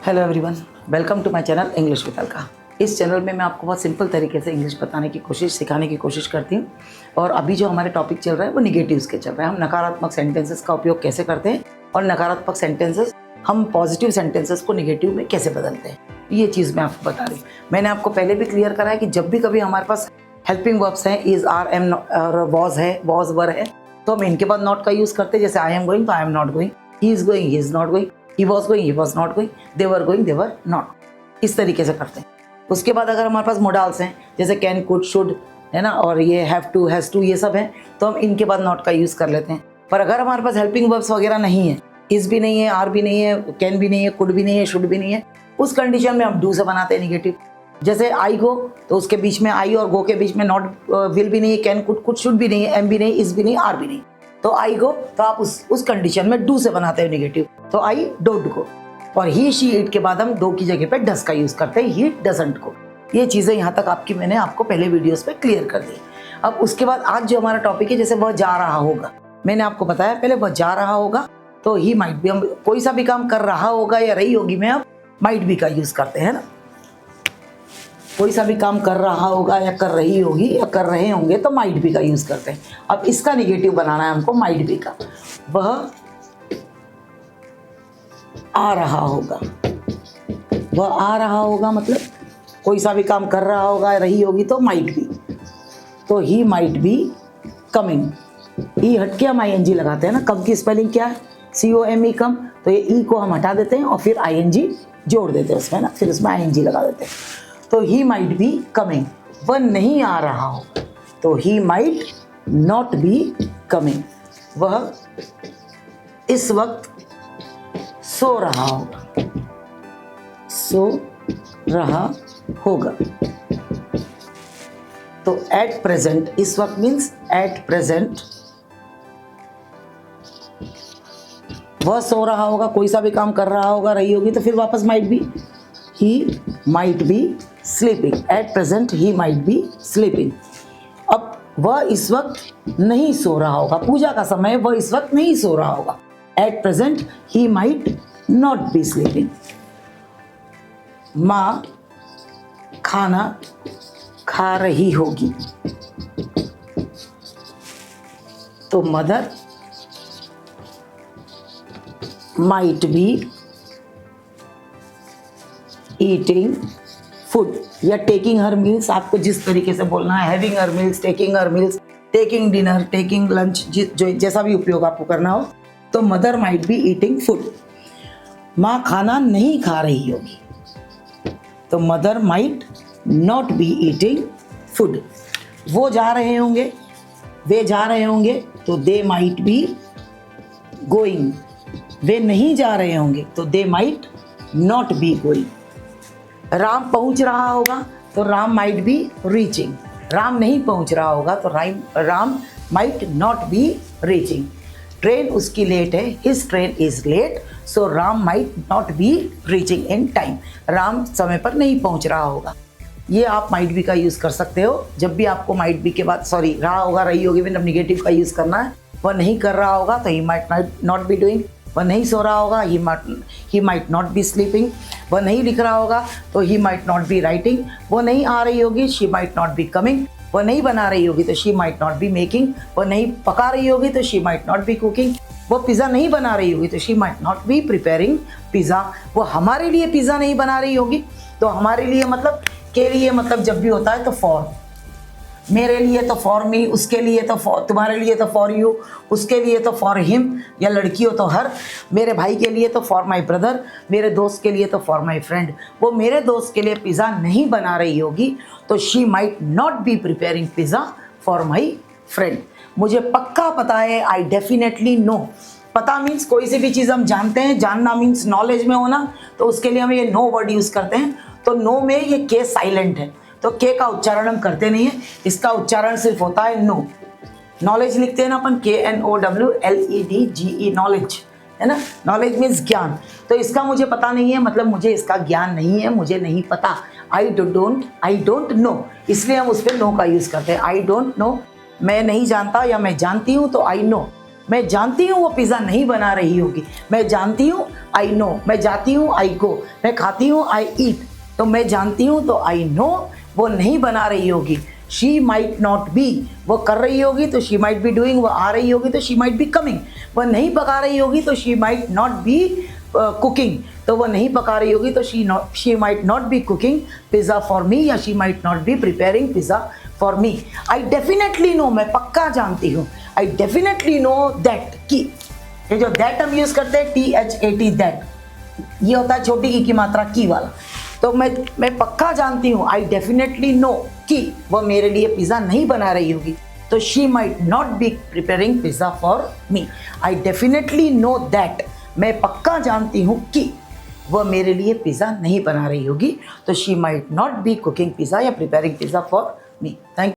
Hello everyone, welcome to my channel English with Alka. इस channel में मैं आपको बहुत सिंपल तरीके से इंग्लिश बताने की कोशिश, सिखाने की कोशिश करती हूँ। और अभी जो हमारे टॉपिक चल रहा है वो निगेटिव्स के चल रहा है। हम नकारात्मक सेंटेंसेस का उपयोग कैसे करते हैं और नकारात्मक सेंटेंसेस हम पॉजिटिव सेंटेंसेस को निगेटिव में कैसे बदलते हैं, ये चीज़ मैं आपको बता रही हूँ। मैंने आपको पहले भी क्लियर करा है कि जब भी कभी हमारे पास हेल्पिंग वर्ब्स हैं, इज़, आर, एम और वॉज है, वॉज वर है, तो हम इनके बाद नॉट का यूज़ करते हैं। जैसे आई एम गोइंग तो I am not going, he is going, he is not going, he was going, he was not going, they were going, they were not, इस तरीके से करते हैं। उसके बाद अगर हमारे पास मोडाल्स हैं जैसे कैन, कुड, शुड, है ना, और ये हैव टू, हैज़ टू, ये सब हैं, तो हम इनके बाद नॉट का यूज़ कर लेते हैं। पर अगर हमारे पास हेल्पिंग वर्ब्स वगैरह नहीं है, इज़ भी नहीं है, आर भी नहीं है, कैन भी नहीं है, कुड भी नहीं है, शुड भी नहीं है, उस कंडीशन में हम डू से बनाते हैं निगेटिव। जैसे आई गो तो उसके बीच में आई और गो के बीच में नॉट, विल भी नहीं है, कैन, कुड, शुड भी नहीं है, एम भी नहीं, इज़ भी नहीं, आर भी नहीं, तो आई गो तो आप उस कंडीशन में डू से बनाते हैं निगेटिव, तो आई डोंट गो। और ही, शी, इट के बाद हम डो की जगह पे डस का यूज करते हैं, ही डजंट गो। ये चीजें यहाँ तक आपकी मैंने आपको पहले वीडियोस पे क्लियर कर दी। अब उसके बाद आज जो हमारा टॉपिक है, जैसे वह जा रहा होगा, मैंने आपको बताया पहले वह जा रहा होगा, तो ही माइट भी, हम कोई सा भी काम कर रहा होगा या रही होगी में अब माइट भी का यूज करते हैं ना। कोई सा भी काम कर रहा होगा या कर रही होगी या कर रहे होंगे तो माइट बी का यूज करते हैं। अब इसका निगेटिव बनाना है हमको माइट बी का। वह आ रहा होगा, वह आ रहा होगा मतलब कोई सा भी काम कर रहा होगा या रही होगी तो माइट बी, तो ही माइट बी कमिंग। ई हट के हम ING लगाते हैं ना। कम की स्पेलिंग क्या है? COME, कम। तो ये ई को हम हटा देते हैं और फिर ING जोड़ देते हैं उसमें ना, फिर उसमें ING लगा देते हैं। तो ही माइट बी कमिंग, वह नहीं आ रहा होगा, तो he might not be coming, वह इस वक्त सो रहा होगा, सो रहा होगा। तो एट प्रेजेंट, इस वक्त मीन्स एट प्रेजेंट, वह सो रहा होगा, कोई सा भी काम कर रहा होगा, रही होगी, तो फिर वापस might be, he might be sleeping. At present he might be sleeping. अब वह इस वक्त नहीं सो रहा होगा, पूजा का समय, वह इस वक्त नहीं सो रहा होगा। At present he might not B sleeping. माँ खाना खा रही होगी, तो mother might be eating food, या टेकिंग हर मील्स, आपको जिस तरीके से बोलना है, having her meals, taking her meals, taking dinner, taking lunch, जो जैसा भी उपयोग आपको करना हो, तो mother might be eating food. माँ खाना नहीं खा रही होगी, तो mother might not be eating food. वो जा रहे होंगे, वे जा रहे होंगे, तो दे माइट बी गोइंग। वे नहीं जा रहे होंगे, तो they might not be going. Ram पहुंच रहा होगा, तो Ram might be reaching. Ram नहीं पहुंच रहा होगा, तो Ram might not be reaching. Train उसकी लेट है, his train is late, so Ram might not be reaching in time. Ram समय पर नहीं पहुंच रहा होगा। ये आप माइट बी का यूज़ कर सकते हो जब भी आपको माइट बी के बाद, सॉरी, रहा होगा, रही होगी, मतलब निगेटिव का यूज़ करना है। वह नहीं कर रहा होगा, तो he might not be doing. वह नहीं सो रहा होगा, he might not B sleeping. वह नहीं लिख रहा होगा, तो he might not be writing. वो नहीं आ रही होगी, she might not be coming. वह नहीं बना रही होगी, तो she might not be making. वह नहीं पका रही होगी, तो she might not be cooking. वो पिज़्ज़ा नहीं बना रही होगी, तो she might not be preparing pizza. वो हमारे लिए पिज़्ज़ा नहीं बना रही होगी, तो हमारे लिए मतलब के लिए, मतलब जब भी होता है तो फॉर, मेरे लिए तो फॉर मी, उसके लिए तो फॉर, तुम्हारे लिए तो फॉर यू, उसके लिए तो फॉर हिम, या लड़की हो तो हर, मेरे भाई के लिए तो फॉर माई ब्रदर, मेरे दोस्त के लिए तो फॉर माई फ्रेंड। वो मेरे दोस्त के लिए पिज़्ज़ा नहीं बना रही होगी, तो she might not be preparing pizza for my friend. मुझे पक्का पता है, आई डेफिनेटली नो। पता मीन्स कोई सी भी चीज़ हम जानते हैं, जानना मीन्स नॉलेज में होना, तो उसके लिए हम ये नो वर्ड यूज़ करते हैं। तो नो में ये के साइलेंट है, तो के का उच्चारण हम करते नहीं है, इसका उच्चारण सिर्फ होता है नो। नॉलेज लिखते हैं ना अपन, KNOWLEDGE, नॉलेज, है ना। नॉलेज मीन्स ज्ञान। तो इसका मुझे पता नहीं है, मतलब मुझे इसका ज्ञान नहीं है, मुझे नहीं पता। आई डोंट नो, इसलिए हम उस पर नो का यूज़ करते हैं। आई डोंट नो, मैं नहीं जानता या मैं जानती हूँ, तो आई नो। मैं जानती हूँ वो पिज़्ज़ा नहीं बना रही होगी। मैं जानती हूँ, आई नो। मैं जाती हूँ, आई गो। मैं खाती हूँ, आई ईट। तो मैं जानती हूँ तो आई नो वो नहीं बना रही होगी। शी माइट नॉट बी, वो कर रही होगी तो शी माइट बी डूइंग, वो आ रही होगी तो शी माइट बी कमिंग, वो नहीं पका रही होगी तो she might not be cooking, तो वो नहीं पका रही होगी तो she might not be cooking pizza for me, या she might not be preparing pizza for me. I definitely know, मैं पक्का जानती हूँ। आई डेफिनेटली नो दैट, कि ये जो दैट हम यूज़ करते हैं THAT, दैट, ये होता है छोटी ई की मात्रा की वाला। तो मैं पक्का जानती हूँ, आई डेफिनेटली नो, कि वो मेरे लिए पिज़्ज़ा नहीं बना रही होगी, तो she might not be preparing pizza for me. I definitely know that, मैं पक्का जानती हूँ कि वह मेरे लिए पिज़्ज़ा नहीं बना रही होगी, तो she might not be cooking pizza या preparing pizza for me. Thank